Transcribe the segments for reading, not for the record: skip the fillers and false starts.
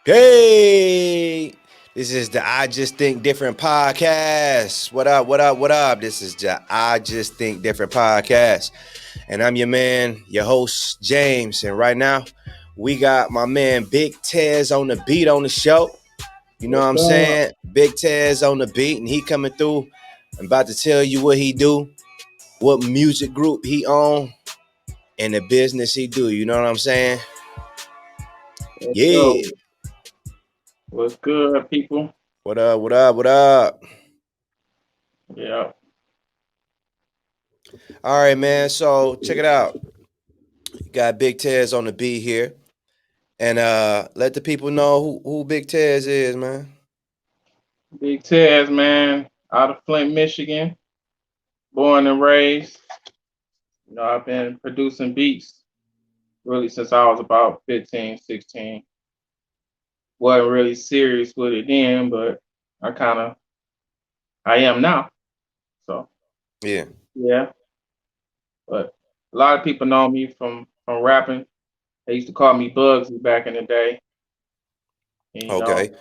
Hey, this is the I Just Think Different podcast. What up, what up, what up? This is the I Just Think Different podcast. And I'm your man, your host, James. And right now, we got my man Big Tez on the beat on the show. You know what What's I'm up? saying? Big Tez on the beat, and he coming through. I'm about to tell you what he do, what music group he on, and the business he do. You know what I'm saying? Let's Yeah. go. What's good, people? What up, what up, what up? Yeah. All right, man. So check it out. Got Big Tez on the beat here. And let the people know who Big Tez is, man. Big Tez, man, out of Flint, Michigan, born and raised. I've been producing beats really since I was about 15, 16. Wasn't really serious with it then, but I kind of, I am now. So, Yeah. yeah. But a lot of people know me from rapping. They used to call me Bugsy back in the day. And, Okay.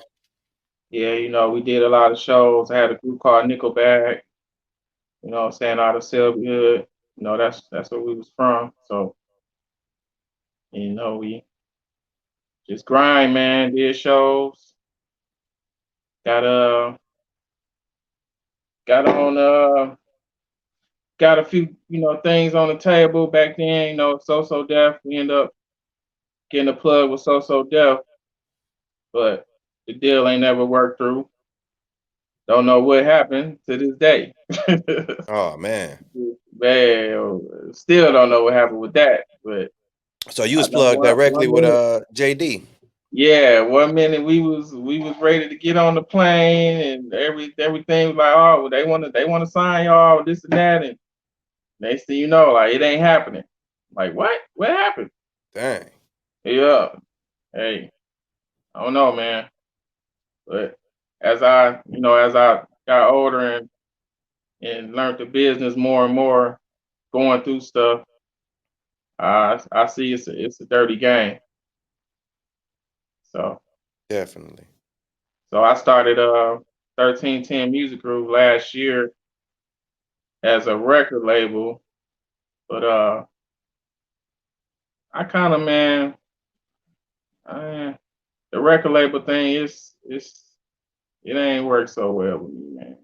yeah, we did a lot of shows. I had a group called Nickelback. Saying out of Selby Hood. That's where we was from. So, we just grind, man, did shows, got got on got a few, things on the table back then, So Def. We end up getting a plug with So Def, but the deal ain't never worked through. Don't know what happened to this day. Oh man. Man, still don't know what happened with that. But So you I was know plugged directly one with minute. JD. Yeah, one minute we was ready to get on the plane and everything was like, oh, well, they wanna sign y'all this and that, and next thing you know, like it ain't happening. Like what? What happened? Dang. Yeah. Hey, I don't know, man. But as I got older and learned the business more and more, going through stuff, I see it's a dirty game. So Definitely. so I started 1310 Music Group last year as a record label. But I kind of, man, uh, the record label thing is it ain't worked so well with me, man.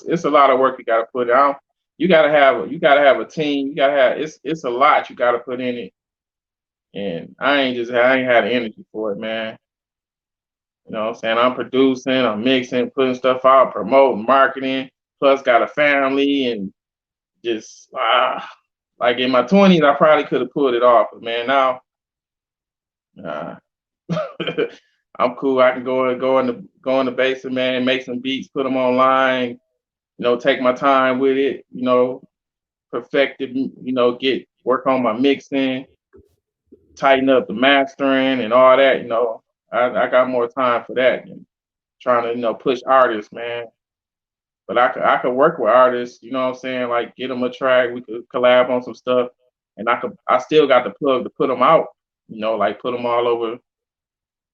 It's a lot of work you got to put out. You gotta have a team. You gotta have it's a lot you gotta put in it, and I ain't had the energy for it, man. You know what I'm saying? I'm producing, I'm mixing, putting stuff out, promoting, marketing. Plus, got a family and just like in my 20s, I probably could have pulled it off, but man, now. Uh, I'm cool. I can go in the basement, man, make some beats, put them online. Take my time with it. Perfect it. Get work on my mixing, tighten up the mastering and all that. I got more time for that than trying to push artists, man. But I could work with artists. You know what I'm saying? Like get them a track. We could collab on some stuff, and I still got the plug to put them out. Like put them all over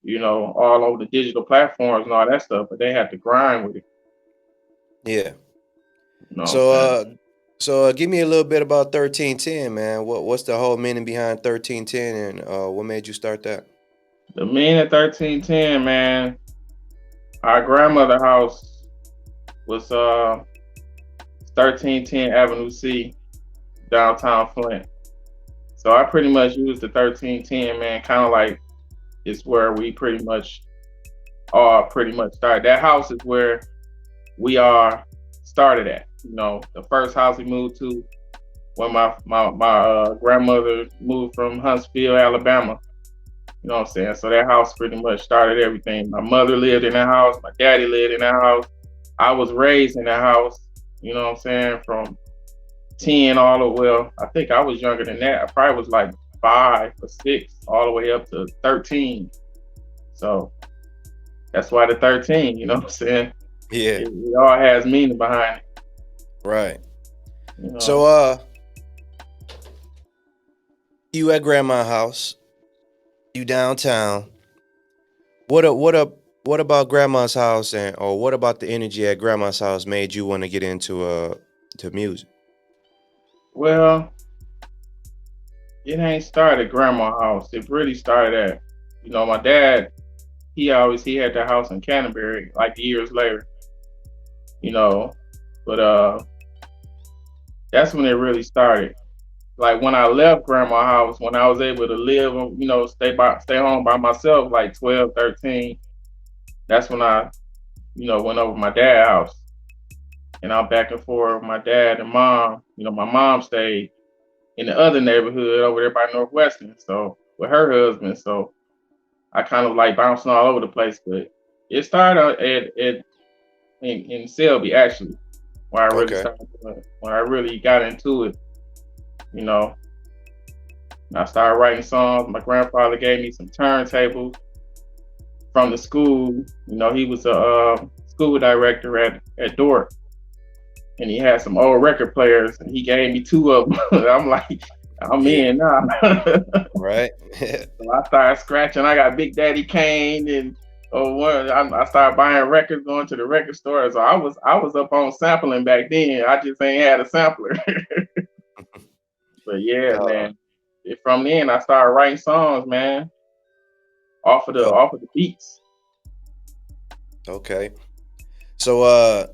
the digital platforms and all that stuff, but they have to grind with it. Yeah. You know what I'm So saying? give me a little bit about 1310, man. What's the whole meaning behind 1310 and what made you start that? The mean at 1310, man, our grandmother house was 1310 Avenue C, downtown Flint. So I pretty much used the 1310, man, kind of like it's where we pretty much started. That house is where we are started at. The first house we moved to when my grandmother moved from Huntsville, Alabama. You know what I'm saying? So that house pretty much started everything. My mother lived in that house. My daddy lived in that house. I was raised in that house. You know what I'm saying? From 10 all the well, I think I was younger than that. I probably was like 5 or 6, all the way up to 13. So that's why the 13. You know what I'm saying? Yeah. It all has meaning behind it. Right. You So know. you at grandma's house, you downtown. What about grandma's house or what about the energy at grandma's house made you want to get into to music? Well, it ain't started at grandma's house. It really started at, my dad. He had that house in Canterbury like years later. You know, but that's when it really started. Like when I left grandma's house, when I was able to live, stay home by myself, like 12, 13. That's when I, went over to my dad's house, and I'm back and forth with my dad and mom. My mom stayed in the other neighborhood over there by Northwestern, so with her husband. So I kind of like bouncing all over the place, but it started in Selby actually, where Okay. when I really got into it. You know, I started writing songs. My grandfather gave me some turntables from the school. He was a school director at Dordt, and he had some old record players, and he gave me two of them. I'm like, I'm Yeah. in now. Right. So I started scratching. I got Big Daddy Kane, and I started buying records, going to the record store. So I was up on sampling back then. I just ain't had a sampler. But yeah, uh, man. From then I started writing songs, man, oh, off of the beats. okay. So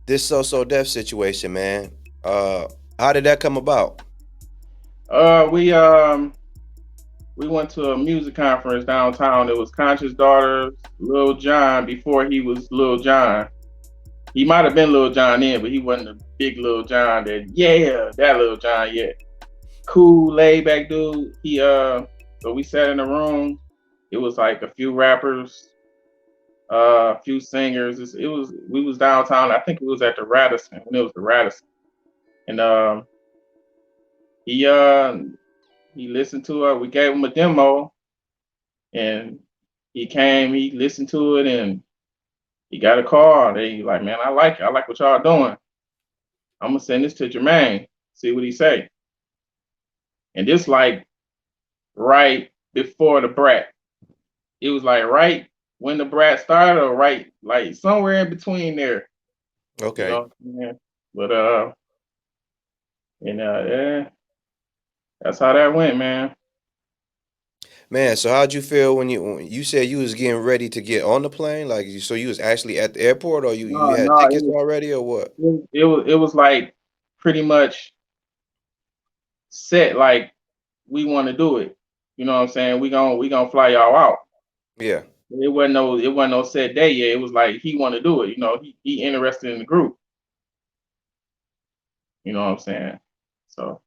this so deaf situation, man. Uh how did that come about? We went to a music conference downtown. It was Conscious Daughter's Lil Jon before he was Lil Jon. He might have been Lil Jon then, but he wasn't a big Lil Jon that Lil Jon yet. Cool, laid back dude. So we sat in a room. It was like a few rappers, a few singers. We was downtown. I think it was at the Radisson when it was the Radisson, and he uh he listened to it. We gave him a demo, and he came. He listened to it, and he got a call. They like, man, I like it. I like what y'all doing. I'm gonna send this to Jermaine. See what he say. And this like right before the brat. It was like right when the brat started, or right like somewhere in between there. You Okay. know. Yeah. But yeah, that's how that went, man. Man, so how'd you feel when you said you was getting ready to get on the plane? Like so you was actually at the airport or you No, had no, tickets already or what? it was like pretty much set. Like we want to do it. You know what I'm saying? We gonna fly y'all out. Yeah. It wasn't no set day yet. It was like he want to do it. He interested in the group. You know what I'm saying? So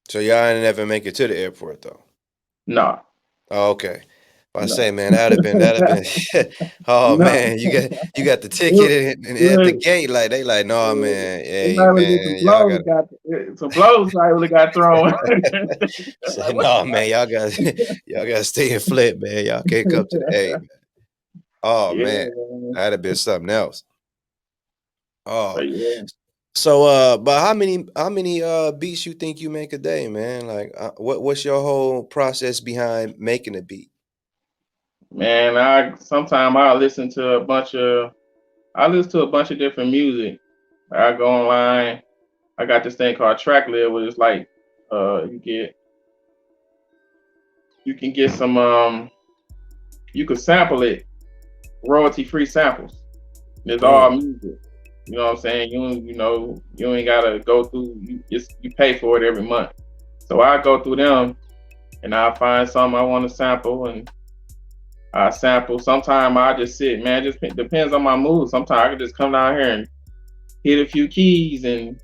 So y'all didn't ever make it to the airport though. no, Oh, okay. I no, say, man, that'd have been oh no. man, you got the ticket Look, and at the look, gate, like they like, no look. man, They hey might would get some man, y'all blows. got Some blows probably would have got thrown. say, Like, what no the man, y'all got y'all gotta stay in Flint, man. Y'all can't come to the A. Oh yeah, man, man. that'd have been something else. Oh, But yeah, so but how many beats you think you make a day, man? Like what's your whole process behind making a beat? man. I listen to a bunch of different music. I go online. I got this thing called TrackLib, where it's like uh you get you can get some you can sample it, royalty free samples. It's all Mm, music. You know what I'm saying? You ain't gotta go through. You pay for it every month. So I go through them, and I find something I want to sample, and I sample. Sometimes I just sit, man. It just depends on my mood. Sometimes I can just come down here and hit a few keys and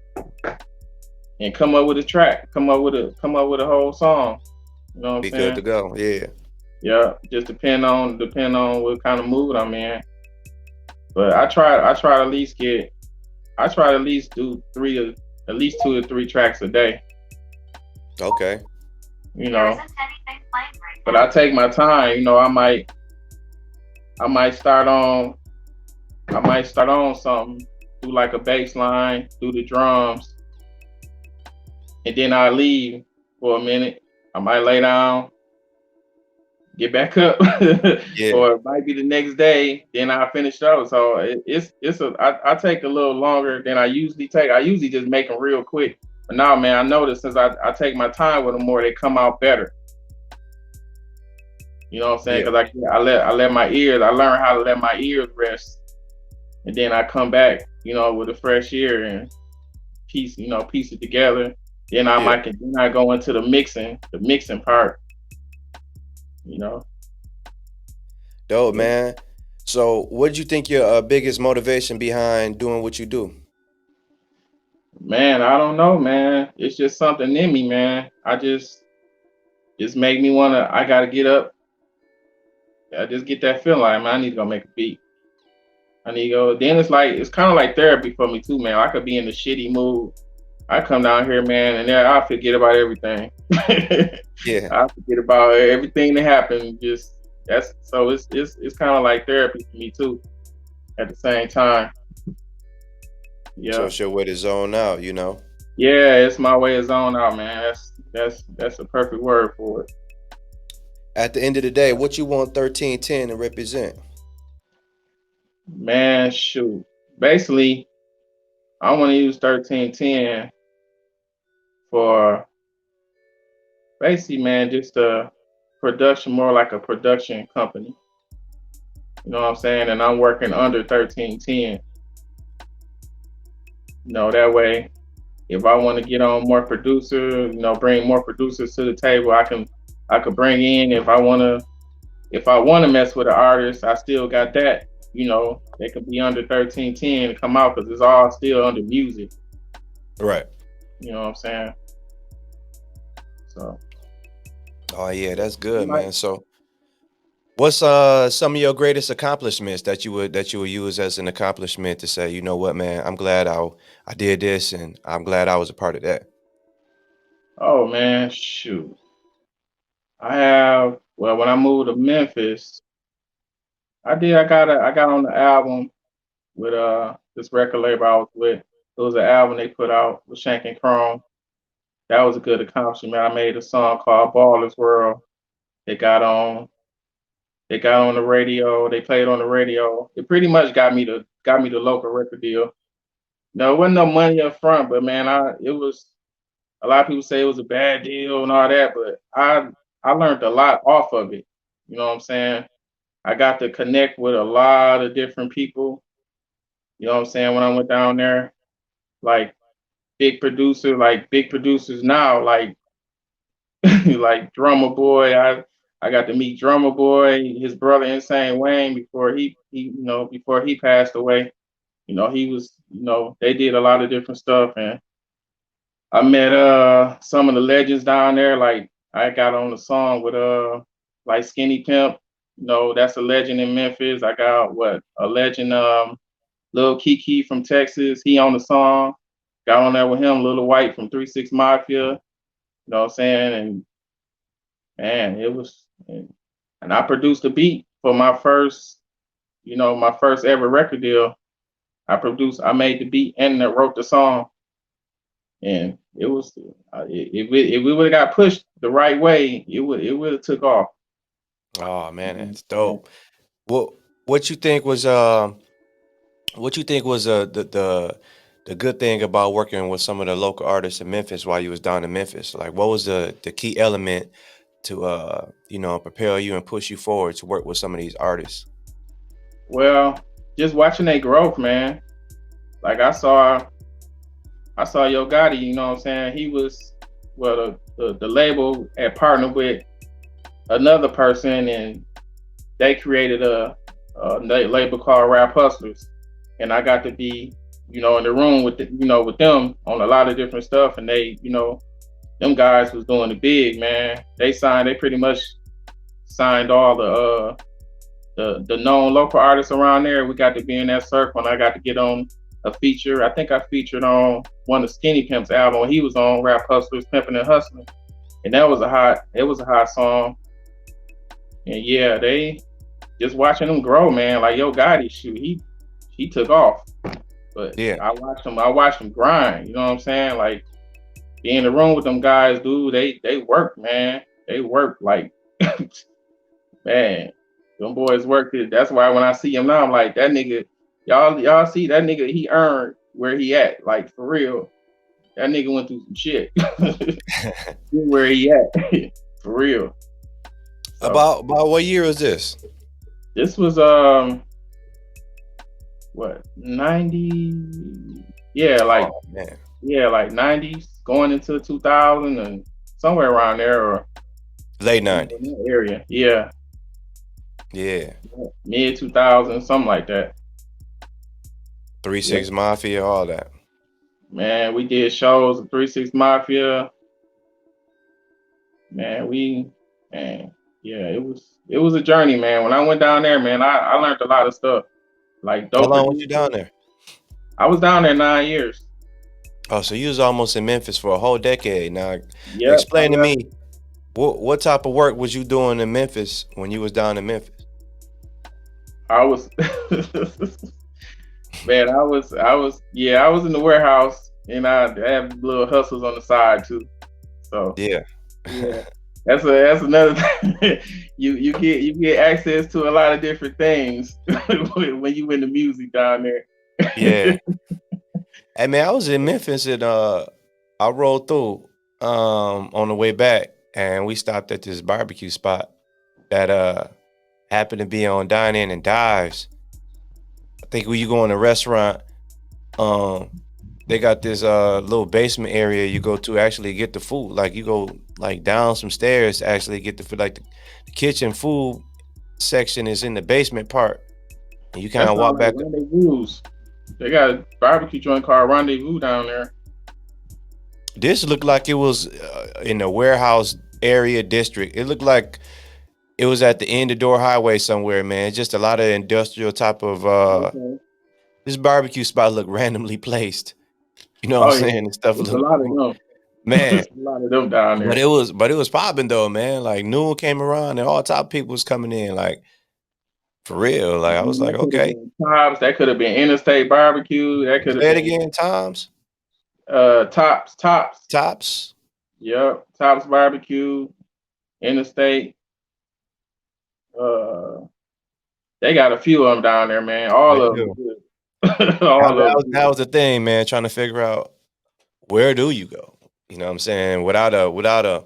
come up with a track, come up with a whole song. You know what I'm be good saying? to go. Yeah. Yeah, just depend on what kind of mood I'm in. But I try to at least do at least 2 to 3 tracks a day. Okay. You know, but I take my time. I might start on something, do like a bass line, do the drums, and then I leave for a minute. I might lay down, get back up, Yeah, or it might be the next day. Then I finish those. So I take a little longer than I usually take. I usually just make them real quick. But now, man, I noticed since I take my time with them more, they come out better. You know what I'm saying? yeah, Because I let my ears. I learn how to let my ears rest, and then I come back, with a fresh ear and piece it together. Then yeah. I go into the mixing part. You know, Dope, but man. So, what do you think your biggest motivation behind doing what you do? man, I don't know, man. It's just something in me, man. Just make me wanna. I gotta get up. I just get that feeling like, man, I need to go make a beat. I need to go. Then it's kind of like therapy for me too, man. I could be in a shitty mood. I come down here, man, and then I forget about everything. Yeah. I forget about everything that happened. Just that's so it's kind of like therapy for me too. At the same time, So yeah, it's your way to zone out, you know? yeah, it's my way of zone out, man. That's a perfect word for it. At the end of the day, what you want 1310 to represent? Man, shoot. Basically, I want to use 1310 for basically, man, just a production, more like a production company. You know what I'm saying? And I'm working under 1310. That way, if I want to get on more producers, bring more producers to the table, I could bring in if I want to mess with an artist, I still got that. They could be under 1310 and come out because it's all still under music. Right. You know what I'm saying? So Oh yeah, that's you good, might. man. So what's some of your greatest accomplishments that you would use as an accomplishment to say, you know what, man, I'm glad I did this and I'm glad I was a part of that. Oh man, shoot. When I moved to Memphis, I got on the album with this record label I was with. It was an album they put out with Shank and Chrome. That was a good accomplishment. I made a song called Baller's World. It got on They got on the radio. They played on the radio. It pretty much got me the local record deal. No, it wasn't no money up front, but man, it was a lot of people say it was a bad deal and all that, but I learned a lot off of it. You know what I'm saying? I got to connect with a lot of different people. You know what I'm saying? When I went down there, like big producers now, like like Drummer Boy. I got to meet Drummer Boy, his brother Insane Wayne before he passed away. He was they did a lot of different stuff, and I met some of the legends down there. Like I got on the song with like Skinny Pimp. That's a legend in Memphis. I got what a legend Lil Kiki from Texas. He on the song. Got on there with him, Little White from 3 6 Mafia. You know what I'm saying? And man, it was and I produced the beat for my first ever record deal. I made the beat and I wrote the song, and it was if we would have got pushed the right way, it would have took off. Oh man, Mhm. that's Yeah. dope. What what you think was what you think was the good thing about working with some of the local artists in Memphis while you was down in Memphis? Like what was the key element to propel you and push you forward to work with some of these artists? Well, just watching their growth, man. Like I saw Yo Gotti. You know what I'm saying? He was the label had partnered with another person, and they created a label called Rap Hustlers, and I got to be, in the room with them on a lot of different stuff, and them guys was doing the big, man. They pretty much signed all the known local artists around there. We got to be in that circle, and I got to get on a feature. I think I featured on one of Skinny Pimp's album. He was on Rap Hustlers, Pimpin' and Hustling, and it was a hot song. And yeah, they just watching them grow, man. Like Yo Gotti, shoot, he took off. But Yeah. I watched him grind. You know what I'm saying? Like be in the room with them guys, dude. They work, man. They work like Man, them boys worked it. That's why when I see him now, I'm like, that nigga, y'all see that nigga, he earned where he at. Like for real. That nigga went through some shit. Where he at. For real. So About what year was this? this was what, 90, yeah, like Oh man, yeah, like 90s going into 2000 and somewhere around there, or late you know, in '90s. that area. Yeah, Yeah, mid 2000, something like that. Three Yeah, Six Mafia, all that. man, we did shows at 36 Mafia. Man, man, yeah, it was a journey, man. When I went down there, man, I learned a lot of stuff, like How dope long was you down producers. there? I was down there 9 years. Oh, so you was almost in Memphis for a whole decade. Now, Yep, I explain to left. me what type of work was you doing in Memphis when you was down in Memphis? I was, man, yeah, I was in the warehouse, and I had little hustles on the side too. So Yeah. yeah, that's another thing. You get access to a lot of different things when you in the music down there. Yeah. Hey man, I was in Memphis and I rolled through on the way back and we stopped at this barbecue spot that happened to be on Dine In and Dives. I think when you go in a restaurant, um they got this little basement area you go to actually get the food. Like you go like down some stairs to actually get the food. Like the kitchen food section is in the basement part. And you kind That's of not walk like back. Rendezvous. They got a barbecue joint called Rendezvous down there. This looked like it was in the warehouse area district. It looked like it was at the end of Door Highway somewhere, man. Just a lot of industrial type of Okay. this barbecue spot looked randomly placed. You know what I'm Oh yeah, saying? And stuff it's a look lot of them. man. It's a lot of them down But there. it was popping though, man. Like noon came around and all type of people was coming in, like for real. Like I was like, That could have okay. been Tops. That could have been Interstate Barbecue. That could have Say it been again, Tom's. Tops. Tops. Tops. Yep. Tops Barbecue. Interstate. Uh, they got a few of them down there, man. They All of them do. good. That, All that of them was that good. was the thing, man, trying to figure out where do you go? You know what I'm saying? Without a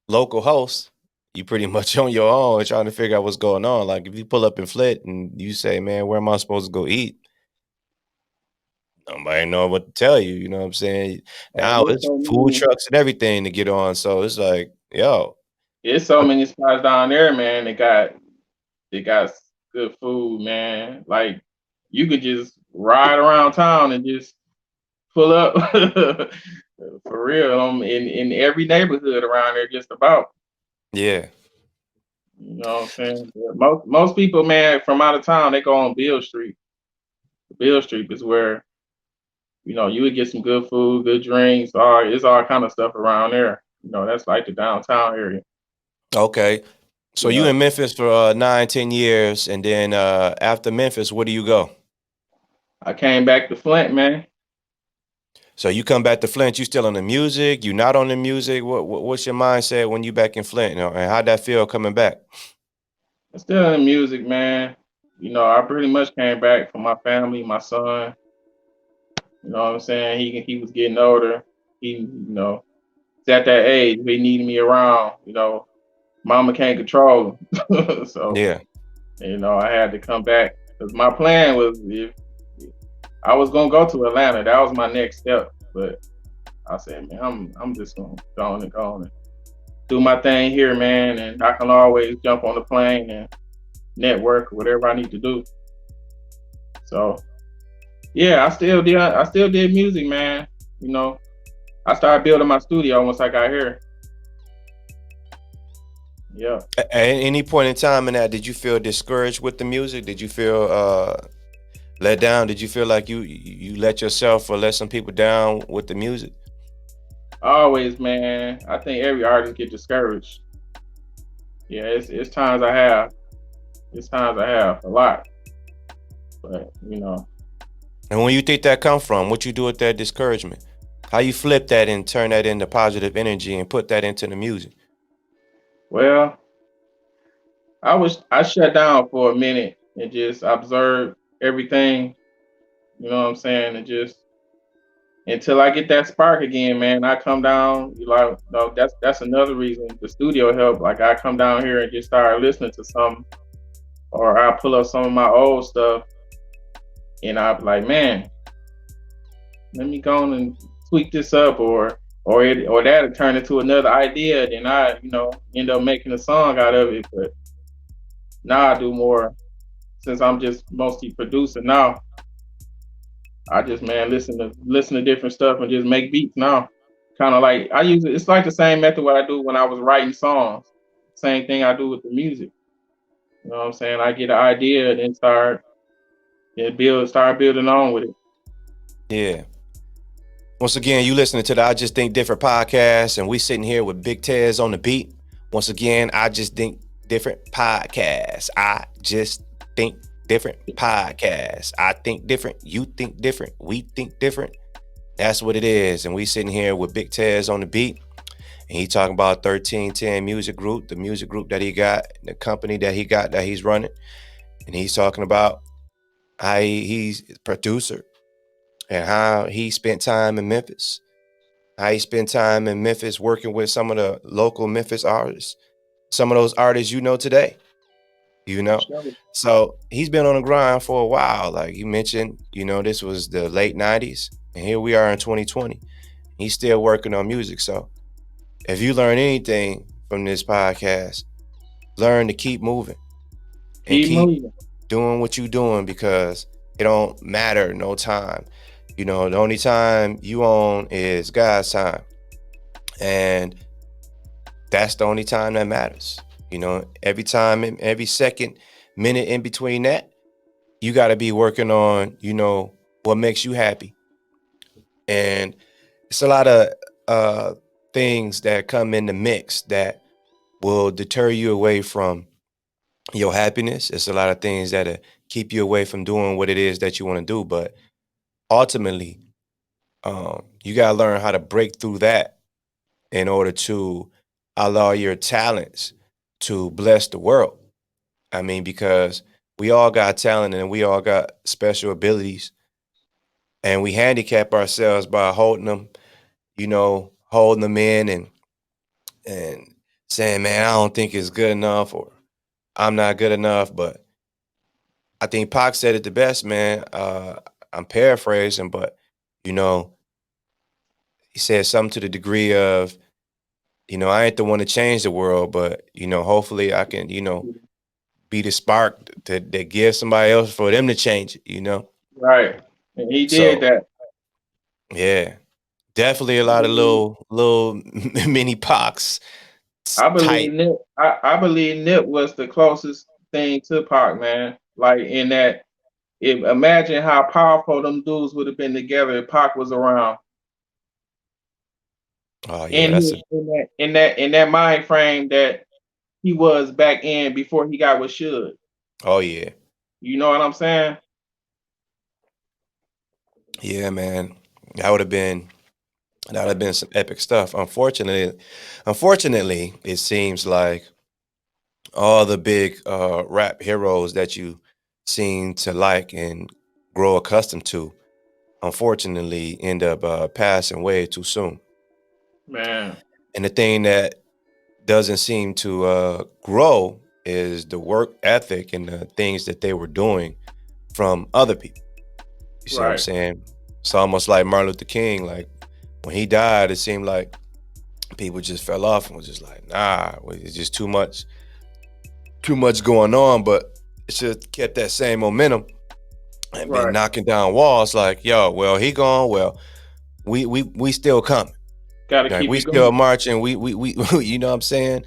local host, you pretty much on your own trying to figure out what's going on. Like if you pull up in Flint and you say, man, where am I supposed to go eat? Nobody know what to tell you. You know what I'm saying? And Now it's food trucks and everything to get on. So it's like, yo, there's so many spots down there, man. They got good food, man. Like you could just ride around town and just pull up for real. In every neighborhood around there, just about. yeah, You know what I'm saying? Yeah, most people, man, from out of town, they go on Bill Street. Bill Street is where you would get some good food, good drinks. It's all kind of stuff around there. That's like the downtown area. okay. So you Yeah, in Memphis for 9, 10 years, and then after Memphis, where do you go? I came back to Flint, man. So you come back to Flint, you still on the music? You not on the music? What's your mindset when you back in Flint? And how'd that feel coming back? I'm still in music, man. I pretty much came back for my family, my son. You know what I'm saying? He was getting older. He's at that age. He needed me around. Mama can't control him. So, Yeah. I had to come back because my plan was if I was gonna go to Atlanta, that was my next step. But I said, man, I'm just gonna go on and do my thing here, man, and I can always jump on the plane and network or whatever I need to do. So yeah, I still did music, man. You know, I started building my studio once I got here. Yeah. At any point in time in that, did you feel discouraged with the music? Did you feel let down? Did you feel like you let yourself or let some people down with the music? Always, man. I think every artist get discouraged. Yeah, it's times I have. It's times I have a lot. But And when you think that come from, what you do with that discouragement? How you flip that and turn that into positive energy and put that into the music? well, I shut down for a minute and just observed everything. You know what I'm saying? And just until I get that spark again, man, I come down. You like, no, that's another reason the studio help. Like I come down here and just start listening to something, or I pull up some of my old stuff, and I be like, man, let me go on and tweak this up, or that'll turn into another idea. Then I, end up making a song out of it. But now I do more since I'm just mostly producing now. I just man listen to different stuff and just make beats now. Kind of like I use it. It's like the same method what I do when I was writing songs. Same thing I do with the music. You know what I'm saying? I get an idea and then start building on with it. Yeah. Once again, you listening to the I Just Think Different podcast, and we sitting here with BigTez on the beat. Once again, I Just Think Different podcast. I Just Think Different podcast. I think different. You think different. We think different. That's what it is. And we sitting here with BigTez on the beat, and he talking about 1310 Music Group, the music group that he got, the company that he got that he's running, and he's talking about how he's a producer and how he spent time in Memphis. How he spent time in Memphis working with some of the local Memphis artists, some of those artists you know today, you For know. sure. So he's been on the grind for a while. Like you mentioned, this was the late 90s, and here we are in 2020. He's still working on music. So if you learn anything from this podcast, learn to keep moving and Keep keep moving. doing what you're doing, because it don't matter no time. The only time you own is God's time. And that's the only time that matters. Every time, every second, minute in between that, you got to be working on, what makes you happy. And it's a lot of things that come in the mix that will deter you away from your happiness. It's a lot of things that keep you away from doing what it is that you want to do. But ultimately, you got to learn how to break through that in order to allow your talents to bless the world. I mean, because we all got talent and we all got special abilities, and we handicap ourselves by holding them in and saying, man, I don't think it's good enough, or I'm not good enough. But I think Pac said it the best, man. I'm paraphrasing, but you know, he said something to the degree of, I ain't the one to change the world, but hopefully I can, be the spark that gives somebody else for them to change it. Right. And he did So that. yeah, definitely a I lot of believe little mini pox I type. believe Nip I believe Nip was the closest thing to Pac, man. Like in that imagine how powerful them dudes would have been together if Pac was around. Oh yeah, In that's his a in that mind frame that he was back in before he got with Suge. oh yeah, You know what I'm saying? yeah, man. That would have been some epic stuff. Unfortunately, it seems like all the big rap heroes that you seem to like and grow accustomed to, unfortunately, end up passing way too soon. Man. And the thing that doesn't seem to grow is the work ethic and the things that they were doing from other people. You see what I'm Right. saying? It's almost like Martin Luther King. Like when he died, it seemed like people just fell off and was just like, nah, it's just too much going on. But it just kept that same momentum and been Right. knocking down walls. Like, yo, well, he gone. Well, we still coming. Gotta Like keep we it still going. marching. We you know what I'm saying?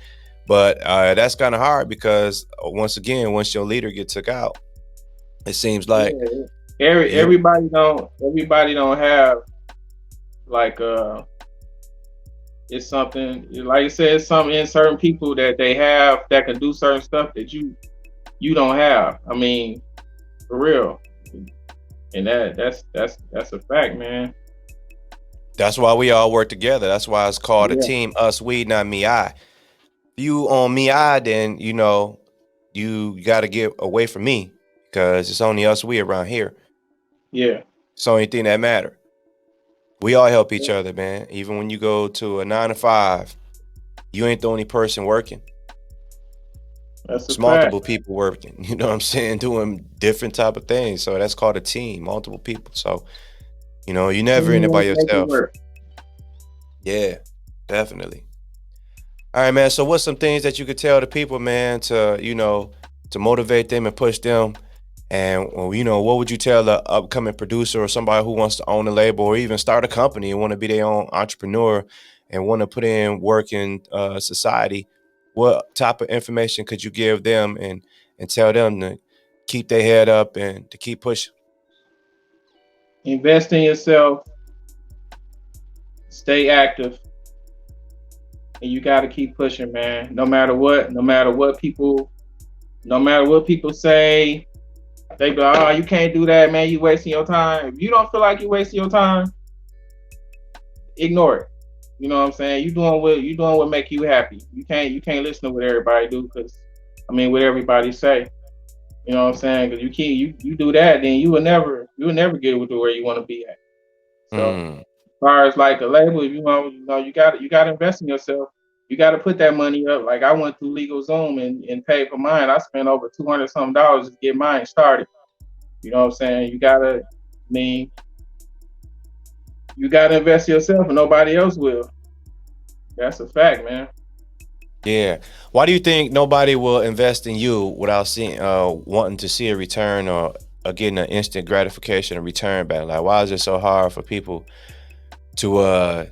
But that's kind of hard because once again, once your leader get took out, it seems like Yeah. you Everybody don't have like it's something like you said, it's something in certain people that they have that can do certain stuff that you don't have. I mean, for real. And that's a fact, man. that's why we all work together. That's why it's called a Yeah. team, us, we, not me, I. If you on me, I, then you got to get away from me because it's only us we around here. Yeah. It's the only thing that matter. We all help each other, man. Even when you go to a 9 to 5, you ain't the only person working. That's a It's fact. multiple people working. You know what I'm saying? Doing different type of things. So that's called a team. Multiple people. So you never in it by Teamwork make it yourself. work. Yeah, definitely. All right, man. So what's some things that you could tell the people, man, to motivate them and push them? And what would you tell the upcoming producer or somebody who wants to own a label or even start a company and want to be their own entrepreneur and want to put in work in society? What type of information could you give them and tell them to keep their head up and to keep pushing? Invest in yourself, stay active, and you got to keep pushing, man. No matter what people say, they go, "Oh, you can't do that, man. You wasting your time." If you don't feel like you're wasting your time, ignore it. You know what I'm saying? You doing what make you happy. You can't listen to what everybody do because, what everybody say. You know what I'm saying? Because you do that, then you will never get to where you want to be at. So Mm, as far as like a label, you got to invest in yourself. You got to put that money up. Like I went through Legal Zoom and paid for mine. I spent over $200 something to get mine started. You know what I'm saying? Mean, you gotta invest in yourself, and nobody else will. That's a fact, man. yeah. Why do you think nobody will invest in you without seeing wanting to see a return or getting an instant gratification or return back? Like, why is it so hard for people to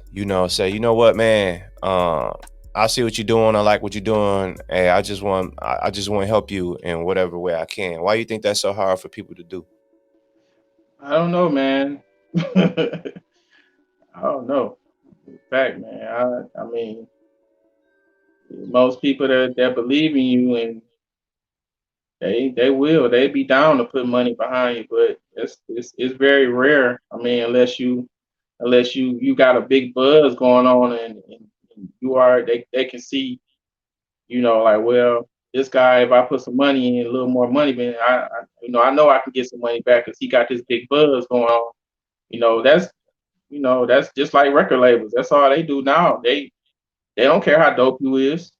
say, you know what, man, I see what you're doing, I like what you're doing, hey, I just want to help you in whatever way I can. Why do you think that's so hard for people to do? I don't know, man. I don't know. In fact, man, most people that believe in you and they be down to put money behind you, but it's very rare. Unless you got a big buzz going on and they can see, like, well, this guy, if I put some money in, a little more money, man, I know I can get some money back because he got this big buzz going on. You know, that's that's just like record labels. That's all they do now. They don't care how dope you is.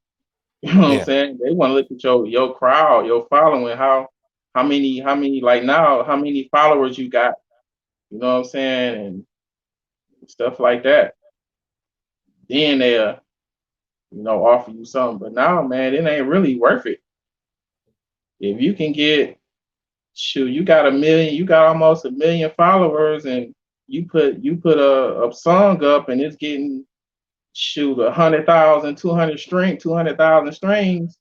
You know what I'm Yeah, saying? They want to look at your crowd, your following, how many like now, how many followers you got. You know what I'm saying? And stuff like that. Then they'll, offer you something. But now, man, it ain't really worth it. If you can get, shoot, you got almost 1 million followers, and you put a song up, and it's getting, shoot, 100,000, 200,000 streams.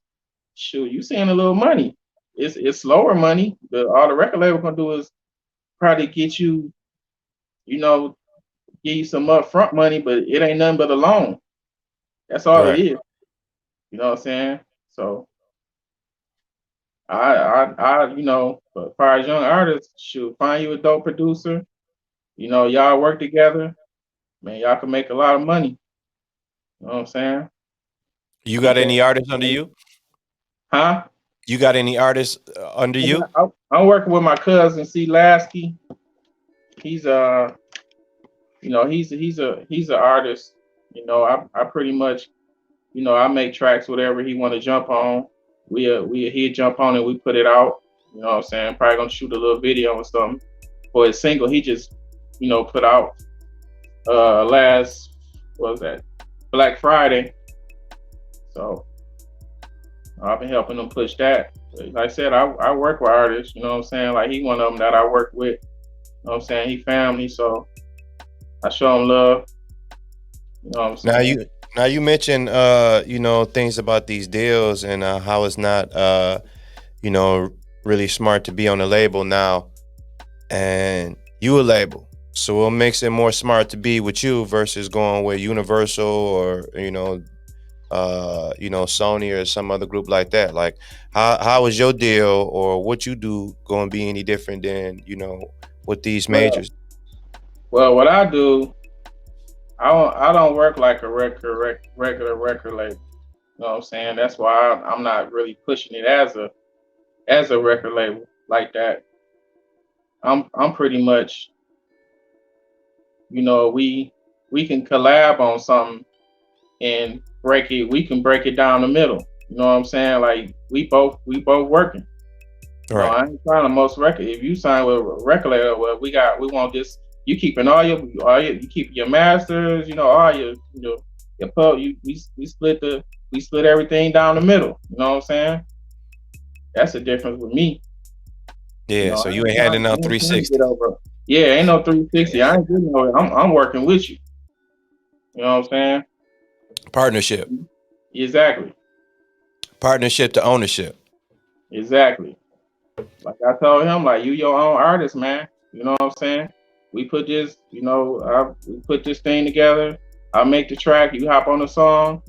Shoot, you seeing a little money. It's slower money. All the record label gonna do is probably get you, you know, give you some upfront money, but it ain't nothing but a loan. That's all it right. is. You know what I'm saying? So but as far as young artists, shoot, find you a dope producer. Y'all work together, man. Y'all can make a lot of money. You know what I'm saying? You got Keep that, any artists under you? huh? You got any artists under you? I'm working with my cousin C. Lasky. He's he's a artist. I pretty much, I make tracks whatever he want to jump on. He jump on and we put it out. You know what I'm saying? Probably gonna shoot a little video or something for his single. He just put out last, what was that, Black Friday. So I've been helping him push that. But like I said, I work with artists. You know what I'm saying? Like he one of them that I work with. You know what I'm saying? He family, so I show him love. You know what I'm Now saying? you now you mentioned things about these deals and how it's not you know really smart to be on a label now, and you a label. So what makes it more smart to be with you versus going with Universal or Sony or some other group like that? Like how is your deal or what you do going to be any different than with these Well, majors? well, what I do, I don't work like a regular record label. You know what I'm saying? That's why I'm not really pushing it as a as a record label like that. I'm pretty much, we can collab on something and break it. We can break it down the middle. You know what I'm saying? Like we both working. No, Right. I ain't trying to most record. If you sign with a record label, well, we want this. You keeping you keep your masters. All your pub. We split everything down the middle. You know what I'm saying? That's the difference with me. Yeah. So you ain't I handing out ain't trying to 360. get over. Yeah, ain't no 360. I ain't getting over. I'm working with you. You know what I'm saying? Partnership. Exactly. Partnership to ownership. Exactly. Like I told him, like, you your own artist, man. You know what I'm saying? We put this, we put this thing together. I make the track. You hop on the song.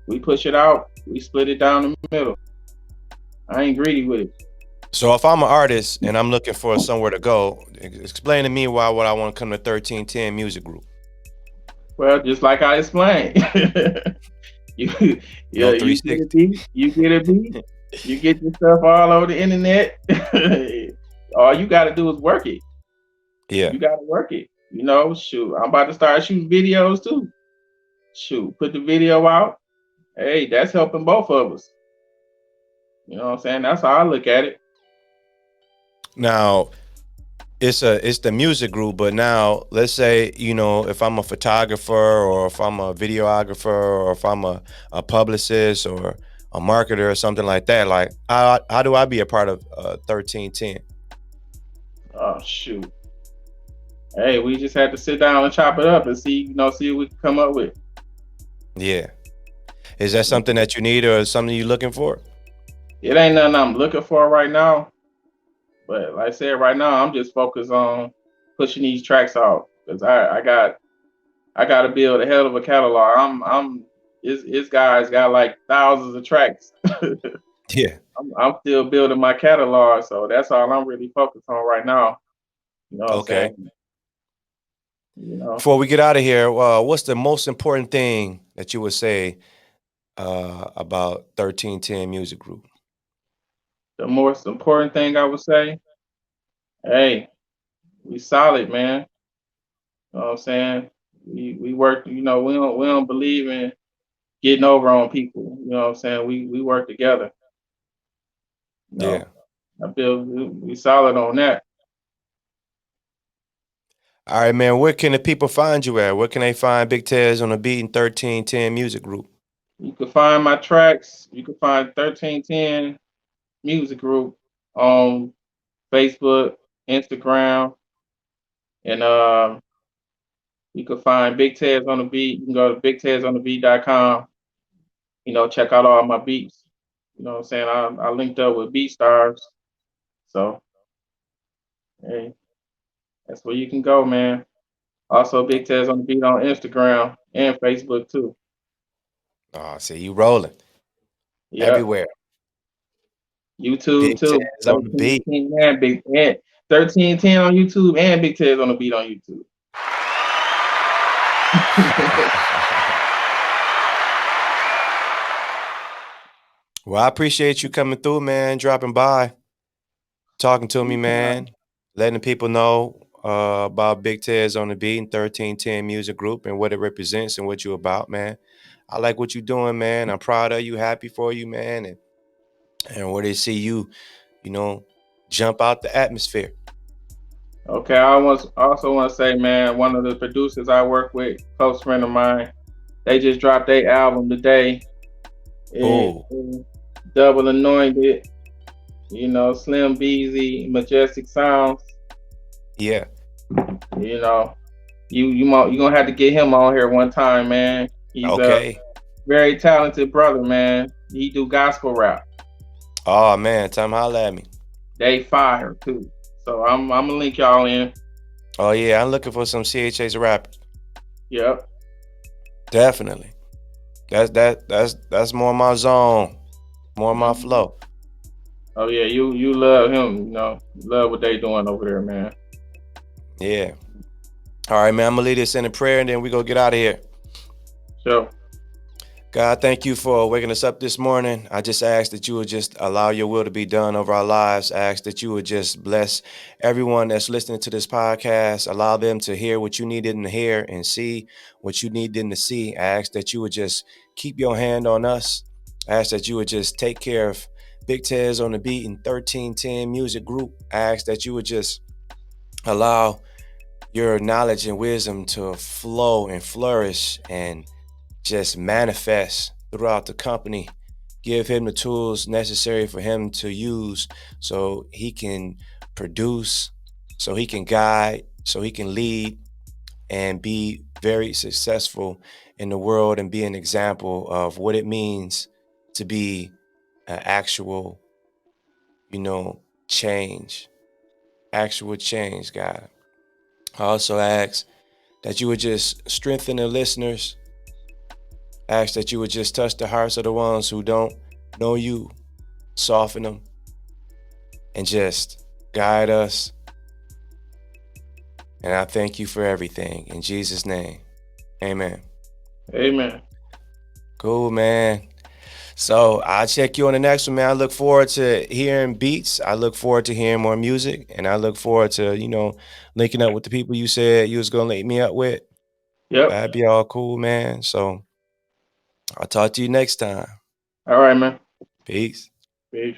We push it out. We split it down the middle. I ain't greedy with it. So if I'm an artist and I'm looking for somewhere to go, explain to me why would I want to come to 1310 Music Group? Well, just like I explained, you yeah, No you get a 360. beat, you get your stuff all over the internet. All you got to do is work it. Yeah. You got to work it. Shoot, I'm about to start shooting videos too. Shoot, put the video out. Hey, that's helping both of us. You know what I'm saying? That's how I look at it. Now it's the music group, but now let's say, if I'm a photographer or if I'm a videographer or if I'm a publicist or a marketer or something like that, like how do I be a part of 1310? Oh shoot. Hey, we just had to sit down and chop it up and see what we can come up with. Yeah. Is that something that you need or something you're looking for? It ain't nothing I'm looking for right now. But like I said, right now I'm just focused on pushing these tracks out. Because I got to build a hell of a catalog. This guy's got like thousands of tracks. Yeah. I'm still building my catalog, so that's all I'm really focused on right now. You know what I'm Okay. saying? You know, Before we get out of here, what's the most important thing that you would say about 1310 Music Group? the most important thing I would say, hey, we solid, man. You know what I'm saying? We work, we don't believe in getting over on people. You know what I'm saying? We work together. You Yeah. know, I feel we solid on that. All right, man. Where can the people find you at? Where can they find Big Tez on the Beat and 1310 Music Group? You can find my tracks. You can find 1310 Music Group on Facebook, Instagram, and you can find Big Tez on the Beat. You can go to BigTezOnTheBeat.com. Check out all my beats. You know what I'm saying? I linked up with BeatStars. So, hey, that's where you can go, man. Also, Big Tez on the Beat on Instagram and Facebook too. Oh, see you rolling Yep. everywhere. YouTube Big too. Tez on the Beat. 1310 on YouTube and Big Tez on the Beat on YouTube. Well, I appreciate you coming through, man, dropping by, talking to me, man, letting the people know about Big Tez on the Beat and 1310 Music Group and what it represents and what you're about, man. I like what you're doing, man. I'm proud of you, happy for you, man, and where they see you, jump out the atmosphere. Okay, also want to say, man, one of the producers I work with, close friend of mine, they just dropped their album today. Oh, Double Anointed, Slim Beezy, Majestic Sounds. yeah. You gonna have to get him on here one time, man. He's Okay. a very talented brother, man. He do gospel rap. Oh man, time holla at me. They fire too. So I'm gonna link y'all in. Oh yeah, I'm looking for some CHA's rappers. Yep. Definitely. That's more my zone, more my flow. Oh yeah, you love him, love what they doing over there, man. Yeah. All right, man. I'm gonna lead this in a prayer and then we go get out of here. Sure. God, thank you for waking us up this morning. I just ask that you would just allow your will to be done over our lives. I ask that you would just bless everyone that's listening to this podcast. Allow them to hear what you need them to hear and see what you need them to see. I ask that you would just keep your hand on us. I ask that you would just take care of BigTez on the Beat and 1310 Music Group. I ask that you would just allow your knowledge and wisdom to flow and flourish and just manifest throughout the company. Give him the tools necessary for him to use so he can produce, so he can guide, so he can lead and be very successful in the world and be an example of what it means to be an actual, change, actual change, God. I also ask that you would just strengthen the listeners. Ask that you would just touch the hearts of the ones who don't know you, soften them, and just guide us. And I thank you for everything. In Jesus' name, amen. Amen. Cool, man. So I'll check you on the next one, man. I look forward to hearing beats. I look forward to hearing more music. And I look forward to, linking up with the people you said you was going to link me up with. Yep. That'd be all cool, man. So I'll talk to you next time. All right, man. Peace. Peace.